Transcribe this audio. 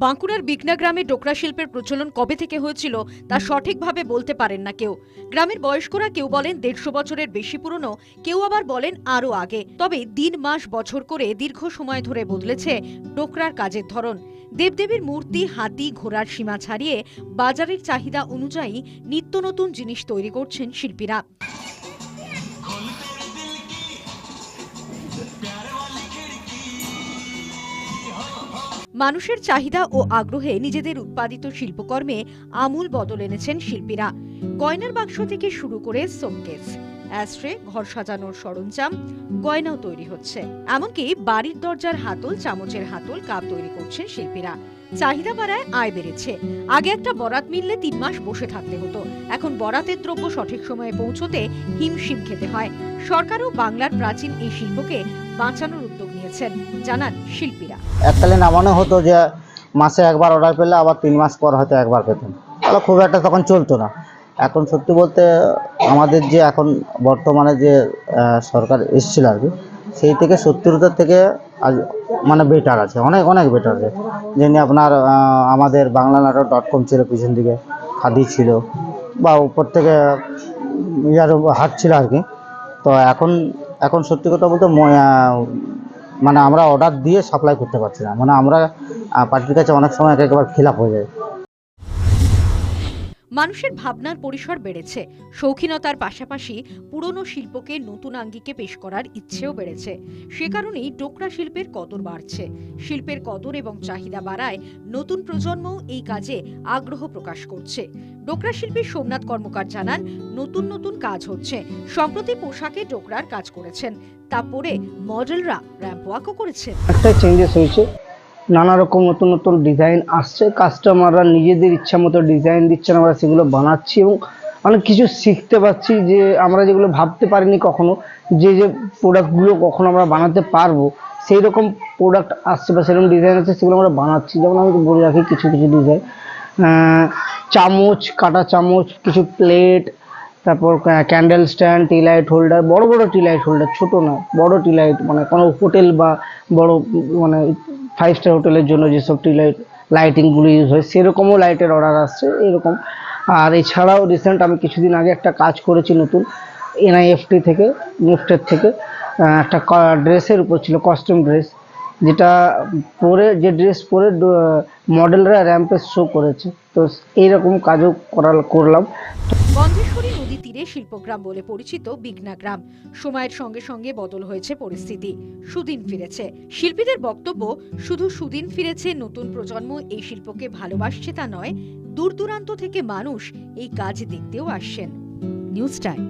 বাঁকুড়ার বিকনা গ্রামে ডোকরা শিল্পের প্রচলন কবে থেকে হয়েছিল তা সঠিকভাবে বলতে পারেন না কেউ। গ্রামের বয়স্করা কেউ বলেন 150 বছরের বেশি পুরনো, কেউ আবার বলেন আরো আগে। তবে দিন মাস বছর করে দীর্ঘ সময় ধরে বদলেছে ডোকরার কাজের ধরন। দেবদেবীর মূর্তি, হাতি, ঘোড়ার সীমা ছাড়িয়ে বাজারের চাহিদা অনুযায়ী নিত্য নতুন জিনিস তৈরি করছেন শিল্পীরা। মানুষের চাহিদা ও আগ্রহে নিজেদের উৎপাদিত শিল্পকর্মে আমূল বদল এনেছেন শিল্পীরা। গয়নার বাক্স থেকে শুরু করে শোকেস, অ্যাশট্রে, ঘর সাজানোর সরঞ্জাম, গয়নাও তৈরি হচ্ছে। এমনকি বাড়ির দরজার হাতল, চামচের হাতল, কাপ তৈরি করছেন শিল্পীরা। চাহিদা বাড়ায় আয় বেড়েছে। আগে একটা বরাত মিললে 3 মাস বসে থাকতে হতো, এখন বরাতের দ্রব্য সঠিক সময়ে পৌঁছতে হিমশিম খেতে হয়। সরকারও বাংলার প্রাচীন এই শিল্পকে বাঁচানোর উদ্যোগ নিয়েছেন, জানান শিল্পীরা। এককালে নামানো হতো যে মাসে একবার অর্ডার পেলে আবার 3 মাস পর হয়তো একবার পেতেন, তাহলে খুব একটা তখন চলতো না। এখন সত্যি বলতে আমাদের যে এখন বর্তমানে যে সরকার এসেছিল আর কি, সেই থেকে 70 থেকে আজ মানে বেটার আছে, অনেক অনেক বেটার আছে। যেমনি আপনার আমাদের বাংলানাটক.com ছিল, পিছন দিকে খাদি ছিল, বা উপর থেকে ইয়ার হাট ছিল আর কি। তো এখন সত্যি কথা বলতে মানে আমরা অর্ডার দিয়ে সাপ্লাই করতে পারছি না, মানে আমরা পার্টির কাছে অনেক সময় একেবারে খিলাপ হয়ে যায়। মানুষের ভাবনার পরিসর বেড়েছে, শৌখিনতার পাশাপাশি পুরনো শিল্পকে নতুন আঙ্গিকে পেশ করার ইচ্ছেও বেড়েছে। সে কারণেই ডোকরা শিল্পের কদর বাড়ছে। শিল্পের কদর এবং চাহিদা বাড়ায় নতুন প্রজন্মও এই কাজে আগ্রহ প্রকাশ করছে। ডোকরা শিল্পী সোমনাথ কর্মকার জানান, নতুন নতুন কাজ হচ্ছে। সম্প্রতি পোশাকে ডোকরার কাজ করেছেন, তা পরে মডেলরা র্যাম্প ওয়াকও করেছেন। একটা চেঞ্জেস হয়েছে, নানা রকম নতুন নতুন ডিজাইন আসছে, কাস্টমাররা নিজেদের ইচ্ছা মতো ডিজাইন দিচ্ছেন, আমরা সেগুলো বানাচ্ছি এবং অনেক কিছু শিখতে পারছি, যে আমরা যেগুলো ভাবতে পারিনি কখনো, যে প্রোডাক্টগুলো কখনো আমরা বানাতে পারবো, সেই রকম প্রোডাক্ট আসছে বা সেরকম ডিজাইন আছে, সেগুলো আমরা বানাচ্ছি। যেমন আমি বলে রাখি কিছু কিছু ডিজাইন, চামচ, কাটা চামচ, কিছু প্লেট, তারপর ক্যান্ডেল স্ট্যান্ড, টি লাইট হোল্ডার, বড় বড় টি লাইট হোল্ডার, ছোট না বড় টি লাইট, মানে কোনো হোটেল বা বড় মানে 5 স্টার হোটেলের জন্য যেসব টি লাইটিংগুলো ইউজ হয়, সেরকমও লাইটের অর্ডার আসছে এরকম। আর এছাড়াও রিসেন্ট আমি কিছুদিন আগে একটা কাজ করেছি নতুন, এনআইএফটি থেকে, নিফটের থেকে, একটা ড্রেসের উপর ছিল, কস্টিউম ড্রেস, যেটা পরে যে ড্রেস পরে মডেলরা র্যাম্পে শো করেছে। তো এইরকম কাজও করলাম। গন্ধেশ্বরী নদী তীরে শিল্পগ্রাম বলে পরিচিত বিকনা গ্রাম। সময়ের সঙ্গে সঙ্গে বদল হয়েছে পরিস্থিতি, সুদিন ফিরেছে। শিল্পীদের বক্তব্য, শুধু সুদিন ফিরেছে, নতুন প্রজন্ম এই শিল্পকে ভালোবাসছে তা নয়, দূর দূরান্ত থেকে মানুষ এই কাজ দেখতেও আসছেন। News time.